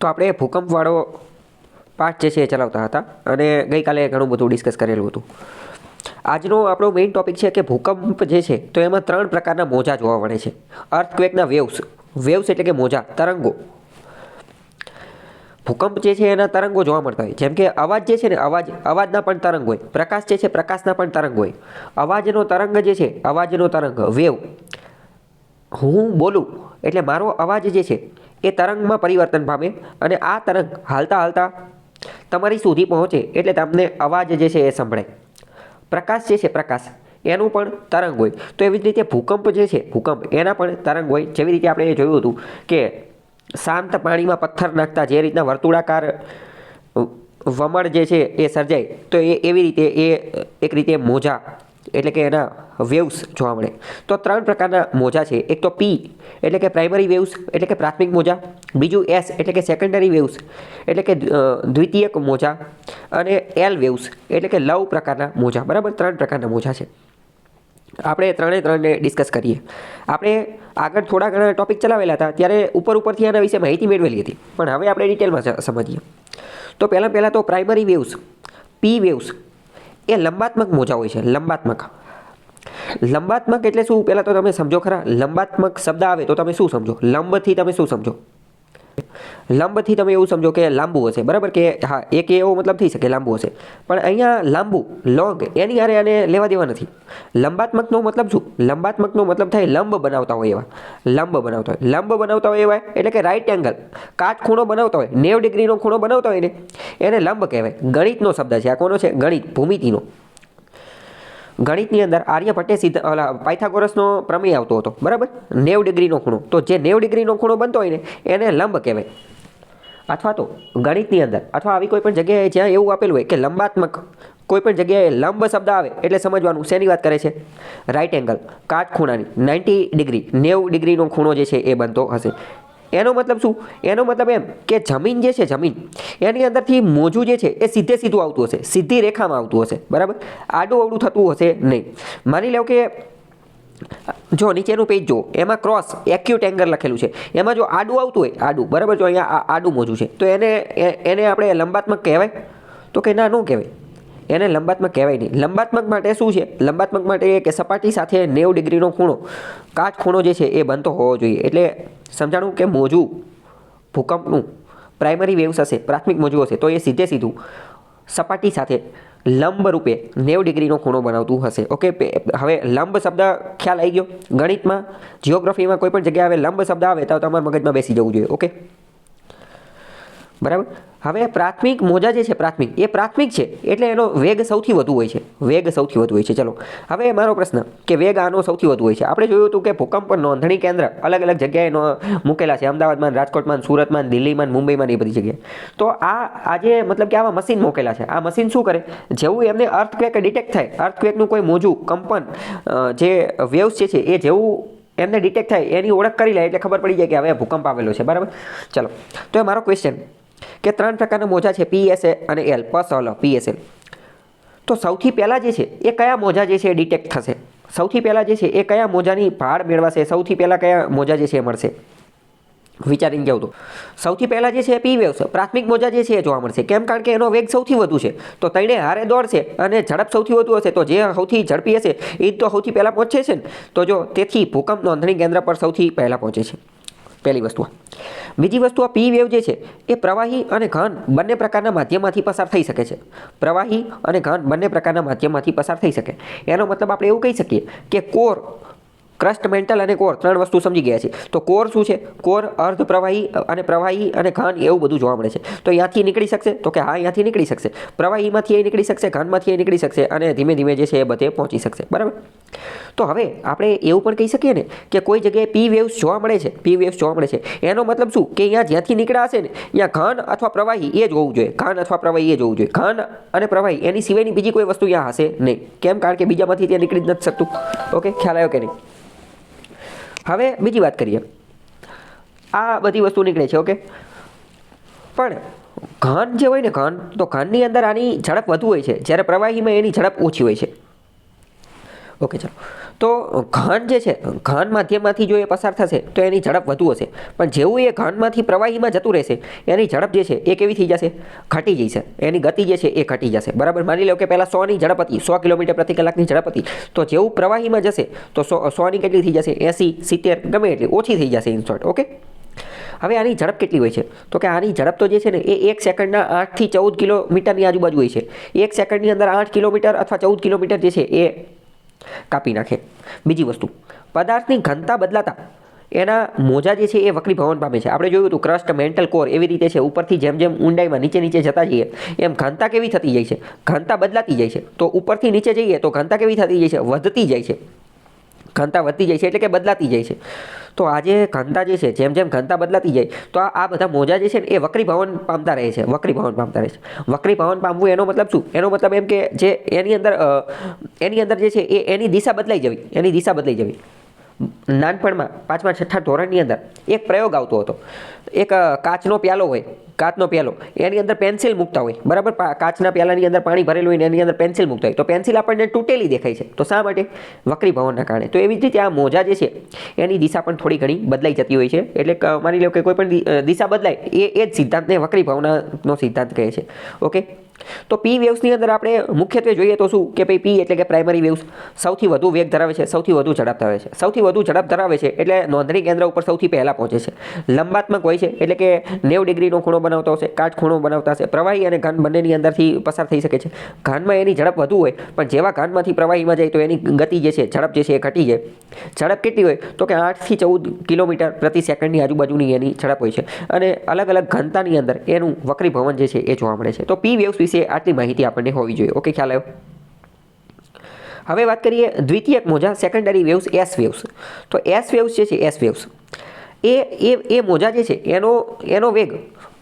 તો આપણે ભૂકંપવાળો પાર્ટ જે છે એ ચલાવતા હતા અને ગઈકાલે ઘણું બધું ડિસ્કસ કરેલું હતું. આજનો આપણો મેઇન ટોપિક છે કે ભૂકંપ જે છે તો એમાં 3 પ્રકારના મોજા જોવા મળે છે. અર્થક્વેકના વેવ્સ એટલે કે મોજા, તરંગો. ભૂકંપ જે છે એના તરંગો જોવા મળતા હોય. જેમ કે અવાજ જે છે ને અવાજના પણ તરંગ હોય. પ્રકાશ જે છે પ્રકાશના પણ તરંગ હોય. અવાજનો તરંગ જે છે અવાજનો તરંગ વેવ, હું બોલું એટલે મારો અવાજ જે છે એ તરંગમાં પરિવર્તન પામે અને આ તરંગ હાલતા હાલતા તમારી સુધી પહોંચે એટલે તમને અવાજ જે છે એ સંભળાય. પ્રકાશ જે છે પ્રકાશ એનું પણ તરંગ હોય. તો એવી જ રીતે ભૂકંપ જે છે ભૂકંપ એના પણ તરંગ હોય. જેવી રીતે આપણે જોયું હતું કે શાંત પાણીમાં પથ્થર નાખતા જે રીતના વર્તુળાકાર વમળ જે છે એ સર્જાય, તો એવી રીતે એ એક રીતે મોજા એટલે કે એના વેવ્સ જોવા મળે. તો 3 પ્રકારના મોજા છે. એક તો પી એટલે કે પ્રાઇમરી વેવ્સ એટલે કે પ્રાથમિક મોજા, બીજું એસ એટલે કે સેકન્ડરી વેવ્સ એટલે કે દ્વિતીયક મોજા, અને એલ વેવ્સ એટલે કે લવ પ્રકારના મોજા. બરાબર, 3 પ્રકારના મોજા છે. આપણે ત્રણે ડિસ્કસ કરીએ. આપણે આગળ થોડા ઘણા ટોપિક ચલાવેલા હતા ત્યારે ઉપરથી આના વિશે માહિતી મેળવેલી હતી, પણ હવે આપણે ડિટેલમાં સમજીએ. તો પહેલાં તો પ્રાઇમરી વેવ્સ પી વેવ્સ એ લંબાત્મક મોજા હોય છે. લંબાત્મક એટલે શું? પહેલાં તો તમે સમજો ખરા. લંબાત્મક શબ્દ આવે તો તમે શું સમજો? લંબથી તમે શું સમજો? લંબથી તમે એવું સમજો કે લાંબુ હશે. બરાબર, કે હા એક એવો મતલબ થઈ શકે લાંબુ હશે, પણ અહીંયા લાંબુ લોંગ એની હારે આને લેવા દેવા નથી. લંબાત્મકનો મતલબ શું? લંબાત્મકનો મતલબ થાય લંબ બનાવતા હોય એવા. લંબ બનાવતા હોય એવા એટલે કે રાઈટ એંગલ, કાટખૂણો બનાવતા હોય, 90 ડિગ્રીનો ખૂણો બનાવતા હોય ને એને લંબ કહેવાય. ગણિતનો શબ્દ છે. આ કોનો છે? ગણિત, ભૂમિતિનો. ગણિતની અંદર આર્યભટ્ટે પાયથાગોરસનો પ્રમેય આવતો હતો. બરાબર, 90 ડિગ્રીનો ખૂણો. તો જે 90 ડિગ્રીનો ખૂણો બનતો હોય ને એને લંબ કહેવાય. અથવા તો ગણિતની અંદર અથવા આવી કોઈ પણ જગ્યાએ જ્યાં એવું આપેલું હોય કે લંબાત્મક, કોઈ પણ જગ્યાએ લંબ શબ્દ આવે એટલે સમજવાનું શેની વાત કરે છે? રાઈટ એંગલ, કાટખૂણાની, 90 ડિગ્રી, 90 ડિગ્રીનો ખૂણો જે છે એ બનતો હશે. એનો મતલબ શું? એનો મતલબ એમ કે જમીન જે છે જમીન એની અંદરથી મોજું જે છે એ સીધું આવતું હશે, સીધી રેખામાં આવતું હશે. બરાબર, આડું અવળું થતું હશે નહીં. માની લો કે જો નીચેનું પેજ જો, એમાં ક્રોસ એક્યુટ એંગલ લખેલું છે. એમાં જો આડું આવતું હોય, આડું, બરાબર, જો અહીંયા આડું મોજું છે તો એને આપણે લંબાત્મક કહેવાય? તો કે ના, ન કહેવાય. એને લંબાત્મક કહેવાય નહીં. લંબાત્મક માટે શું છે? લંબાત્મક માટે કે સપાટી સાથે 90 ડિગ્રીનો ખૂણો, કાટખૂણો જે છે એ બનતો હોવો જોઈએ. એટલે સમજાણું કે મોજું ભૂકંપનું પ્રાઇમરી વેવ્સ હશે, પ્રાથમિક મોજું હશે, તો એ સીધું સપાટી સાથે લંબ રૂપે 90 ડિગ્રીનો ખૂણો બનાવતું હશે. ઓકે, હવે લંબ શબ્દ ખ્યાલ આવી ગયો. ગણિતમાં, જિયોગ્રાફીમાં કોઈ પણ જગ્યાએ હવે લંબ શબ્દ આવે તો તમારા મગજમાં બેસી જવું જોઈએ. ઓકે, બરાબર. હવે પ્રાથમિક મોજા જે છે એ પ્રાથમિક છે એટલે એનો વેગ સૌથી વધુ હોય છે. ચલો, હવે મારો પ્રશ્ન કે વેગ આનો સૌથી વધુ હોય છે. આપણે જોયું હતું કે ભૂકંપ નોંધણી કેન્દ્ર અલગ અલગ જગ્યાએ મૂકેલા છે. અમદાવાદમાં, રાજકોટમાં, સુરતમાં, દિલ્હીમાં, મુંબઈમાં, એ બધી જગ્યાએ. તો આજે મતલબ કે આવા મશીન મૂકેલા છે. આ મશીન શું કરે? જેવું એમને અર્થક્વેક ડિટેક્ટ થાય, અર્થક્વેકનું કોઈ મોજું, કંપન, જે વેવ્સ છે એ જેવું એમને ડિટેક્ટ થાય એની ઓળખ કરી લે એટલે ખબર પડી જાય કે હવે ભૂકંપ આવેલો છે. બરાબર, ચલો. તો એ મારો ક્વેશ્ચન કે 3 પ્રકારના મોજા છે, પીએસએ અને એલ, પીએસએલ. તો સૌથી પહેલાં જે છે એ કયા મોજા જે છે એ ડિટેક્ટ થશે? સૌથી પહેલાં જે છે એ કયા મોજાની ભાળ મેળવાશે? સૌથી પહેલાં કયા મોજા જે છે એ મળશે? વિચારીને કહું તો સૌથી પહેલાં જે છે પી વેવ્સ, પ્રાથમિક મોજા જે છે એ જોવા મળશે. કેમ? કારણ કે એનો વેગ સૌથી વધુ છે. તો તણે હારે દોડશે અને ઝડપ સૌથી વધુ હશે, તો જે સૌથી ઝડપી હશે એ તો સૌથી પહેલાં પહોંચે છે ને. તો જો તેથી ભૂકંપ નોંધણી કેન્દ્ર પર સૌથી પહેલાં પહોંચે છે. પહેલી વસ્તુ. બીજી વસ્તુ, આ પી વેવ જે છે એ પ્રવાહી અને ઘન બંને પ્રકારના માધ્યમમાંથી પસાર થઈ શકે છે. પ્રવાહી અને ઘન બંને પ્રકારના માધ્યમમાંથી પસાર થઈ શકે. એનો મતલબ આપણે એવું કહી શકીએ કે કોર, ક્રસ્ટ, મેન્ટલ અને કોર 3 વસ્તુ સમજી ગયા છે. તો કોર શું છે? કોર અર્ધ પ્રવાહી અને પ્રવાહી અને ઘન એવું બધું જોવા મળે છે. તો અહીંયાથી નીકળી શકશે? તો કે હા, અહીંયાથી નીકળી શકશે. પ્રવાહીમાંથી એ નીકળી શકશે, ઘનમાંથી એ નીકળી શકશે અને ધીમે ધીમે જે છે એ બધે પહોંચી શકશે. બરાબર. તો હવે આપણે એવું પણ કહી શકીએ ને કે કોઈ જગ્યાએ પી વેવ્સ જોવા મળે છે. એનો મતલબ શું? કે અહીંયા જ્યાંથી નીકળ્યા હશે ને અહીંયા ઘન અથવા પ્રવાહી એ જ હોવું જોઈએ. ઘન અને પ્રવાહી એની સિવાયની બીજી કોઈ વસ્તુ અહીંયા હશે નહીં. કેમ? કારણ કે બીજામાંથી ત્યાં નીકળી જ નથી શકતું. ઓકે, ખ્યાલ આવ્યો કે નહીં? હવે બીજી વાત કરીએ. આ બધી વસ્તુ નીકળે છે. ઓકે, પણ ઘન જે હોય ને, તો ઘનની અંદર આની ઝડપ વધુ હોય છે, જ્યારે પ્રવાહીમાં એની ઝડપ ઓછી હોય છે. ઓકે, ચાલો. તો ઘન જે છે, ઘન માધ્યમમાંથી જો એ પસાર થશે તો એની ઝડપ વધુ હશે, પણ જેવું એ ઘનમાંથી પ્રવાહીમાં જતું રહેશે એની ઝડપ જે છે એ કેવી થઈ જશે? ઘટી જશે, એની ગતિ જે છે એ ઘટી જશે, બરાબર. માની લો કે પહેલાં 100ની ઝડપ હતી, 100 કિલોમીટર પ્રતિ કલાકની ઝડપ હતી, તો જેવું પ્રવાહીમાં જશે તો 100ની કેટલી થઈ જશે? 80, 70, ગમે એટલી ઓછી થઈ જશે ઇન શોર્ટ. ઓકે, હવે આની ઝડપ કેટલી હોય છે? તો કે આની ઝડપ તો જે છે ને એ 1 સેકન્ડના 8થી 14 કિલોમીટરની આજુબાજુ હોય છે. 1 સેકન્ડની અંદર 8 કિલોમીટર અથવા 14 કિલોમીટર જે છે એ કાપી નાખે. બીજી વસ્તુ, પદાર્થની ઘનતા બદલાતા એના મોજા જે છે એ વક્રીભવન પામે છે. આપણે જોયું હતું ક્રસ્ટ, મેન્ટલ કોર એવી રીતે છે, ઉપરથી જેમ જેમ ઊંડાઈમાં નીચે જતા જઈએ એમ ઘનતા કેવી થતી જાય છે? ઘનતા બદલાતી જાય છે. તો ઉપરથી નીચે જઈએ તો ઘનતા કેવી થતી જાય છે? વધતી જાય છે. ઘનતા વધતી જાય છે એટલે કે બદલાતી જાય છે. તો આ જે ઘનતા જે છે, જેમ જેમ ઘનતા બદલાતી જાય તો આ બધા મોજા જે છે ને એ વક્રીભવન પામતા રહે છે. વક્રીભવન પામવું એનો મતલબ શું? એનો મતલબ એમ કે જે એની અંદર જે છે એ એની દિશા બદલાઈ જવી. નાનપણમાં 5મા 6ઠ્ઠા ધોરણની અંદર એક પ્રયોગ આવતો હતો. એક કાચનો પ્યાલો હોય, એની અંદર પેન્સિલ મૂકતા હોય, બરાબર. કાચના પ્યાલાની અંદર પાણી ભરેલું હોય ને એની અંદર પેન્સિલ મૂકતા હોય, તો પેન્સિલ આપણને તૂટેલી દેખાય છે. તો શા માટે? વક્રીભવનના કારણે. તો એવી જ રીતે આ મોજા જે છે એની દિશા પણ થોડી ઘણી બદલાઈ જતી હોય છે. એટલે માની લો કે કોઈ પણ દિશા બદલાય એ જ સિદ્ધાંતને વક્રીભવનનો સિદ્ધાંત કહે છે. ઓકે, તો પી વેવ્સની અંદર આપણે મુખ્યત્વે જોઈએ તો શું કે ભાઈ પી એટલે કે પ્રાઇમરી વેવ્સ સૌથી વધુ વેગ ધરાવે છે, સૌથી વધુ ઝડપ ધરાવે છે એટલે નોંધણી કેન્દ્ર ઉપર સૌથી પહેલાં પહોંચે છે. લંબાત્મક હોય છે એટલે કે 90 ડિગ્રીનો ખૂણો બનાવતો હશે, કાટખૂણો બનાવતા હશે. પ્રવાહી અને ઘન બંનેની અંદરથી પસાર થઈ શકે છે. ઘનમાં એની ઝડપ વધુ હોય, પણ જેવા ઘનમાંથી પ્રવાહીમાં જાય તો એની ગતિ જે છે, ઝડપ જે છે એ ઘટી જાય. ઝડપ કેટલી હોય? તો કે 8થી 14 કિલોમીટર પ્રતિ સેકન્ડની આજુબાજુની એની ઝડપ હોય છે. અને અલગ અલગ ઘનતાની અંદર એનું વક્રીભવન જે છે એ જોવા મળે છે. તો પી વેવ્સ વિશે આટલી માહિતી આપણને હોવી જોઈએ. ઓકે, ખ્યાલ આવ્યો? હવે વાત કરીએ દ્વિતીયક મોજા, સેકન્ડરી વેવ્સ, એસ વેવ્સ. તો એસ વેવ્સ જે છે, એસ વેવ્સ એ મોજા જે છે એનો વેગ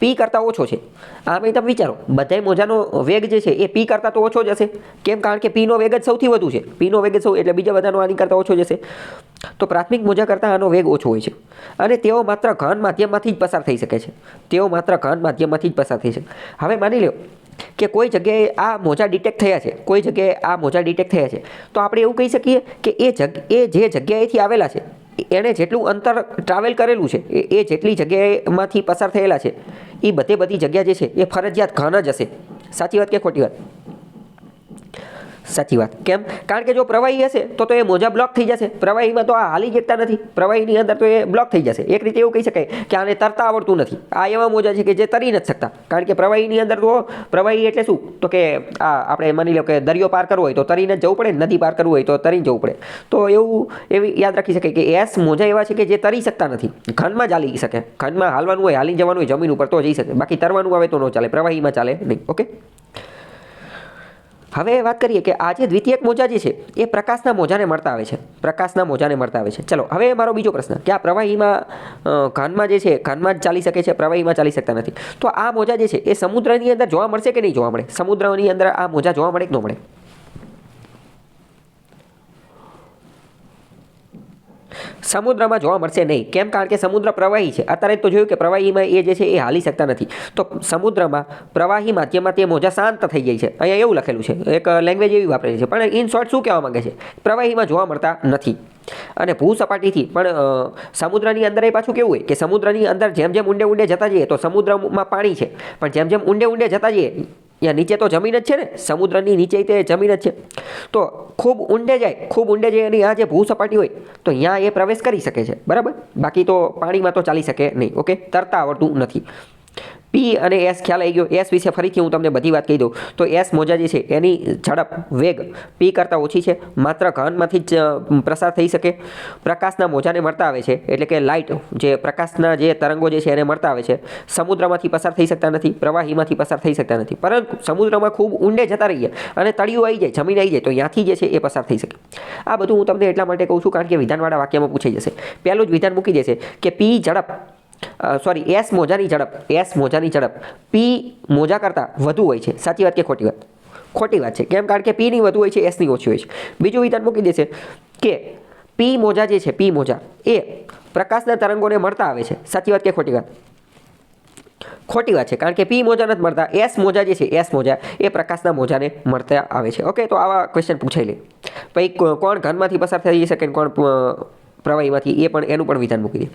પી કરતાં ઓછો છે. આમે તમે વિચારો, બધાય મોજાનો વેગ જે છે એ પી કરતાં તો ઓછો જ હશે. કેમ? કારણ કે પીનો વેગ જ સૌથી વધુ છે. પીનો વેગ એટલે બીજા બધાનો આની કરતાં ઓછો જશે. તો પ્રાથમિક મોજા કરતાં આનો વેગ ઓછો હોય છે. અને તેઓ માત્ર ઘન માધ્યમમાંથી જ પસાર થઈ શકે છે. હવે માની લો કે કોઈ જગ્યાએ આ મોજા ડિટેક્ટ થયા છે, તો આપણે એવું કહી શકીએ કે એ જે જગ્યાએથી આવેલા છે એણે જેટલું અંતર ટ્રાવેલ કરેલું છે, એ જેટલી જગ્યાએમાંથી પસાર થયેલા છે એ બધી જગ્યા જે છે એ ફરજિયાત ઘન જ હશે. સાચી વાત કે ખોટી વાત? સાચી વાત. કેમ? કારણ કે જો પ્રવાહી હશે તો એ મોજા બ્લોક થઈ જશે. પ્રવાહીમાં તો આ હાલી શકતા નથી, પ્રવાહીની અંદર તો એ બ્લોક થઈ જશે. એક રીતે એવું કહી શકાય કે આને તરતા આવડતું નથી. આ એવા મોજા છે કે જે તરી નથી શકતા, કારણ કે પ્રવાહીની અંદર તો પ્રવાહી એટલે શું? તો કે આ આપણે માની લો કે દરિયો પાર કરવો હોય તો તરીને જ જવું પડે, નદી પાર કરવું હોય તો તરીને જવું પડે. તો એવી યાદ રાખી શકાય કે એસ મોજા એવા છે કે જે તરી શકતા નથી, ઘનમાં જ હાલી શકે. ઘનમાં હાલવાનું હોય, હાલી જવાનું હોય જમીન ઉપર તો જઈ શકે, બાકી તરવાનું આવે તો ન ચાલે, પ્રવાહીમાં ચાલે નહીં. ઓકે, હવે વાત કરીએ કે આ જે દ્વિતીયક મોજા જે છે એ પ્રકાશના મોજાને મળતા આવે છે. ચલો, હવે મારો બીજો પ્રશ્ન કે આ પ્રવાહીમાં ઘનમાં જે છે ઘનમાં જ ચાલી શકે છે, પ્રવાહીમાં ચાલી શકતા નથી. તો આ મોજા જે છે એ સમુદ્રની અંદર જોવા મળશે કે નહીં જોવા મળે? સમુદ્રની અંદર આ મોજા જોવા મળે કે ન મળે? સમુદ્રમાં જોવા મળશે નહીં. કેમ? કારણ કે સમુદ્ર પ્રવાહી છે. અત્યારે તો જોયું કે પ્રવાહીમાં એ જે છે એ હાલી શકતા નથી. તો સમુદ્રમાં પ્રવાહી માધ્યમમાં તે મોજા શાંત થઈ જાય છે. અહીંયા એવું લખેલું છે, એક લેંગ્વેજ એવી વાપરેલી છે, પણ ઇન શોર્ટ શું કહેવા માંગે છે? પ્રવાહીમાં જોવા મળતા નથી. અને ભૂસપાટીથી પણ સમુદ્રની અંદર એ પાછું કેવું હોય કે સમુદ્રની અંદર જેમ જેમ ઊંડે જતા જઈએ તો સમુદ્રમાં પાણી છે, પણ જેમ જેમ ઊંડે જતા જઈએ ત્યાં નીચે તો જમીન જ છે ને, સમુદ્રની નીચે તે જમીન જ છે. તો ખૂબ ઊંડે જાય અને આ જે ભૂસપાટી હોય તો ત્યાં એ પ્રવેશ કરી શકે છે, બરાબર. બાકી તો પાણીમાં તો ચાલી શકે નહીં. ઓકે, તરતા આવડતું નથી. પી અને એસ ખ્યાલ આવી ગયો. એસ વિશે ફરીથી હું તમને બધી વાત કહી દઉં તો એસ મોજા જે છે એની ઝડપ, વેગ પી કરતાં ઓછી છે, માત્ર ઘનમાંથી જ પ્રસાર થઈ શકે. પ્રકાશના મોજાને મળતા આવે છે, એટલે કે લાઇટ, જે પ્રકાશના જે તરંગો જે છે એને મળતા આવે છે. સમુદ્રમાંથી પસાર થઈ શકતા નથી, પ્રવાહીમાંથી પસાર થઈ શકતા નથી, પરંતુ સમુદ્રમાં ખૂબ ઊંડે જતા રહીએ અને તળિયું આવી જાય, જમીન આવી જાય તો ત્યાંથી જે છે એ પસાર થઈ શકે. આ બધું હું તમને એટલા માટે કહું છું કારણ કે વિધાનવાળા વાક્યમાં પૂછાઈ જશે. પહેલું જ વિધાન મૂકી દેશે કે પી ઝડપ એસ મોજાની ઝડપ પી મોજા કરતાં વધુ હોય છે. સાચી વાત કે ખોટી વાત? ખોટી વાત છે. કેમ? કારણ કે પીની વધુ હોય છે, એસની ઓછી હોય છે. બીજું વિધાન મૂકી દેશે કે પી મોજા જે છે, પી મોજા એ પ્રકાશના તરંગોને મળતા આવે છે. સાચી વાત કે ખોટી વાત? ખોટી વાત છે, કારણ કે પી મોજા નથી મળતા. એસ મોજા જે છે, એસ મોજા એ પ્રકાશના મોજાને મળતા આવે છે. ઓકે, તો આવા ક્વેશ્ચન પૂછાઈ લે. પછી કોણ ઘનમાંથી પસાર થઈ શકે કોણ પ્રવાહીમાંથી એ પણ એનું પણ વિધાન મૂકી દે.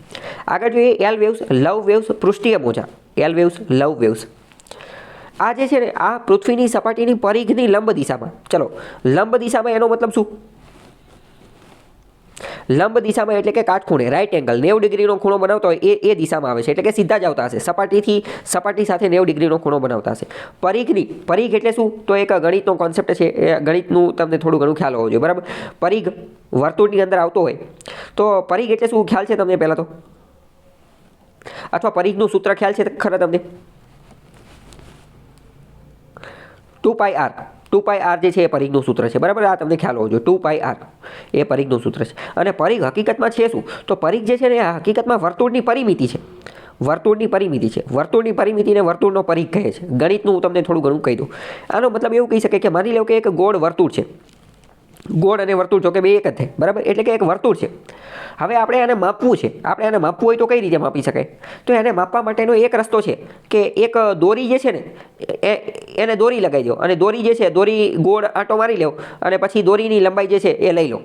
આગળ જોઈએ એલ વેવ્સ, લવ વેવ્સ, પૃષ્ઠીય મોજા. એલ વેવ્સ, લવ વેવ્સ આ જે છે ને આ પૃથ્વીની સપાટીની પરિઘની લંબ દિશામાં, ચલો લંબ દિશામાં એનો મતલબ શું? લંબ દિશામાં એટલે કે કાટખૂણે, રાઈટ એંગલ, 90 ડિગ્રીનો ખૂણો બનાવતો હોય એ દિશામાં આવે છે, એટલે કે સીધા જ આવતા હશે, સપાટી સાથે 90 ડિગ્રીનો ખૂણો બનાવતા હશે. પરિઘ એટલે શું? તો એક ગણિતનો કોન્સેપ્ટ છે, એ ગણિતનું તમને થોડું ઘણું ખ્યાલ હોવો જોઈએ, બરાબર. પરિઘ વર્તુળની અંદર આવતો હોય તો પરિઘ એટલે શું ખ્યાલ છે તમને પહેલાં તો? અથવા પરિઘનું સૂત્ર ખ્યાલ છે ખરા તમને? 2πr. 2πr જે છે એ પરિઘનું સૂત્ર છે, બરાબર. આ તમને ખ્યાલ હોવો જોઈએ, 2πr એ પરિઘનું સૂત્ર છે. અને પરિઘ હકીકતમાં છે શું? તો પરિઘ જે છે ને એ હકીકતમાં વર્તુળની પરિમિતિ છે. વર્તુળની પરિમિતિને વર્તુળનો પરિઘ કહે છે. ગણિતનું હું તમને થોડું ઘણું કહી દઉં. આનો મતલબ એવું કહી શકાય કે માની લો કે એક ગોળ વર્તુળ છે. ગોળ અને વર્તુળ જો કે બે એક જ થાય, બરાબર. એટલે કે એક વર્તુળ છે. હવે આપણે આને માપવું છે. આપણે આને માપવું હોય તો કઈ રીતે માપી શકાય? તો એને માપવા માટેનો એક રસ્તો છે કે એક દોરી જે છે ને એને દોરી લગાવી દો, અને દોરી જે છે દોરી ગોળ આંટો મારી લો, અને પછી દોરીની લંબાઈ જે છે એ લઈ લો.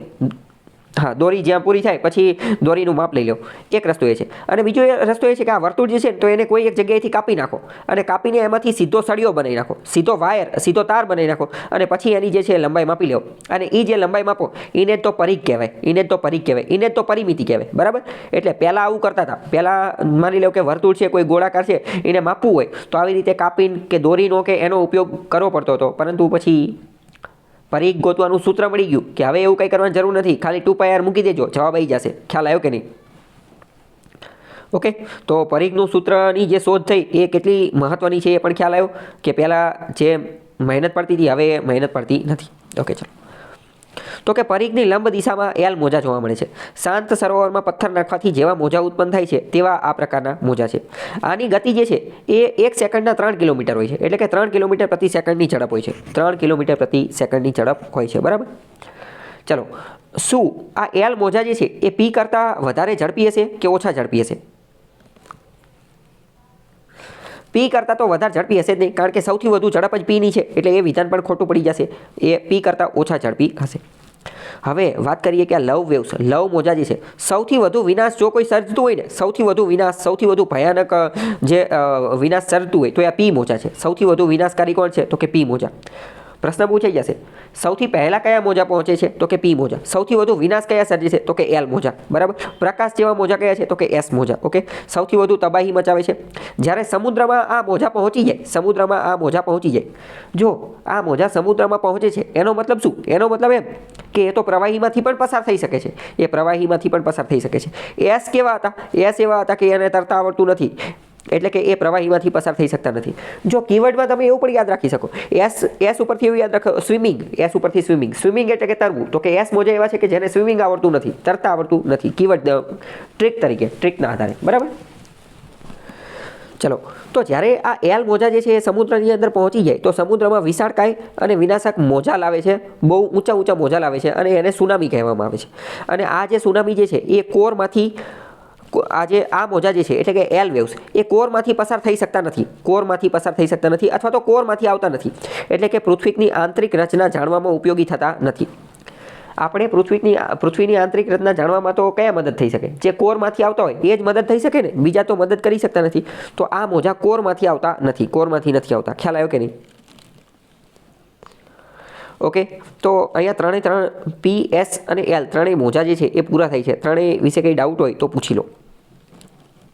હા, દોરી જ્યાં પૂરી થાય પછી દોરીનું માપ લઈ લો. એક રસ્તો એ છે. અને બીજો રસ્તો એ છે કે આ વર્તુળ જે છે તો એને કોઈ એક જગ્યાએથી કાપી નાખો, અને કાપીને એમાંથી સીધો સળિયો બનાવી નાખો, સીધો વાયર, સીધો તાર બનાવી નાખો, અને પછી એની જે છે લંબાઈ માપી લો. અને એ જે લંબાઈ માપો એને જ તો પરિઘ કહેવાય, એને જ તો પરિમિતિ કહેવાય, બરાબર. એટલે પહેલાં આવું કરતા હતા. પહેલાં માની લો કે વર્તુળ છે, કોઈ ગોળાકાર છે, એને માપવું હોય તો આવી રીતે કાપીને કે દોરીનો કે એનો ઉપયોગ કરવો પડતો હતો. પરંતુ પછી પરિઘ ગોતવાનું સૂત્ર મળી ગયું કે હવે એવું કંઈ કરવાની જરૂર નથી, ખાલી 2πr મૂકી દેજો, જવાબ આવી જશે. ખ્યાલ આવ્યો કે નહીં? ઓકે, તો પરિઘનું સૂત્રની જે શોધ થઈ એ કેટલી મહત્ત્વની છે એ પણ ખ્યાલ આવ્યો કે પહેલાં જે મહેનત પડતી હતી હવે મહેનત પડતી નથી. ઓકે, ચલો. તો કે પરિઘની લંબ દિશામાં એલ મોજા જોવા મળે છે. શાંત સરોવરમાં પથ્થર નાખવાથી જેવા મોજા ઉત્પન્ન થાય છે તેવા આ પ્રકારના મોજા છે. આની ગતિ જે છે એ 1 સેકન્ડના 3 કિલોમીટર હોય છે, એટલે કે 3 કિલોમીટર પ્રતિ સેકન્ડની ઝડપ હોય છે. 3 કિલોમીટર પ્રતિ સેકન્ડની ઝડપ હોય છે, બરાબર. ચલો, શું આ એલ મોજા જે છે એ પી કરતાં વધારે ઝડપી હશે કે ઓછા ઝડપી હશે? પી કરતાં તો વધારે ઝડપી હશે જ નહીં, કારણ કે સૌથી વધુ ઝડપ જ પીની છે, એટલે એ વિધાન પણ ખોટું પડી જશે. એ પી કરતાં ઓછા ઝડપી હશે. હવે વાત કરીએ કે આ લવ વેવ્સ, લવ મોજા જે છે સૌથી વધુ વિનાશ જો કોઈ સર્જતું હોય ને, સૌથી વધુ વિનાશ, સૌથી વધુ ભયાનક જે વિનાશ સર્જતું હોય તો એ પી મોજા છે. સૌથી વધુ વિનાશકારી કોણ છે? તો કે પી મોજા. પ્રશ્ન પૂછાઈ જશે, સૌથી પહેલા કયા મોજા પહોંચે છે? તો કે પી મોજા. સૌથી વધુ વિનાશ કયા સર્જે છે? તો કે એલ મોજા, બરાબર. પ્રકાશ જેવા મોજા કયા છે? તો કે એસ મોજા. ઓકે, સૌથી વધુ તબાહી મચાવે છે જ્યારે સમુદ્રમાં આ મોજા પહોંચી જાય. જો આ મોજા સમુદ્રમાં પહોંચે છે એનો મતલબ શું? એનો મતલબ એમ કે એ તો પ્રવાહીમાંથી પણ પસાર થઈ શકે છે. એસ કેવા હતા? એસ એવા હતા કે એને તરતા આવડતું નથી, એટલે કે એ પ્રવાહીમાંથી પસાર થઈ શકતા નથી. જો કીવર્ડમાં તમે એવું પણ યાદ રાખી શકો, એસ ઉપરથી એવું યાદ રાખો, સ્વિમિંગ. એસ ઉપરથી સ્વિમિંગ એટલે કે તરવું. તો કે એસ મોજા એવા છે કે જેને સ્વિમિંગ આવડતું નથી, તરતા આવડતું નથી. કીવર્ડ ટ્રિકના આધારે, બરાબર. ચલો, તો જ્યારે આ એલ મોજા જે છે એ સમુદ્રની અંદર પહોંચી જાય તો સમુદ્રમાં વિશાળકાય અને વિનાશક મોજા લાવે છે, બહુ ઊંચા મોજા લાવે છે, અને એને સુનામી કહેવામાં આવે છે. અને આ જે સુનામી જે છે એ કોરમાંથી આ મોજા જે છે એટલે કે એલ વેવ્સ એ કોરમાંથી પસાર થઈ શકતા નથી, અથવા તો કોરમાંથી આવતા નથી. એટલે કે પૃથ્વીની આંતરિક રચના જાણવામાં ઉપયોગી થતા નથી. આપણે પૃથ્વીની આંતરિક રચના જાણવામાં તો કયા મદદ થઈ શકે? જે કોરમાંથી આવતા હોય એ જ મદદ થઈ શકે ને, બીજા તો મદદ કરી શકતા નથી. તો આ મોજા કોરમાંથી નથી આવતા. ખ્યાલ આવ્યો કે નહીં? ઓકે, તો અહીંયા ત્રણે પી, એસ અને એલ ત્રણેય મોજા જે છે એ પૂરા થાય છે. ત્રણેય વિશે કંઈ ડાઉટ હોય તો પૂછી લો.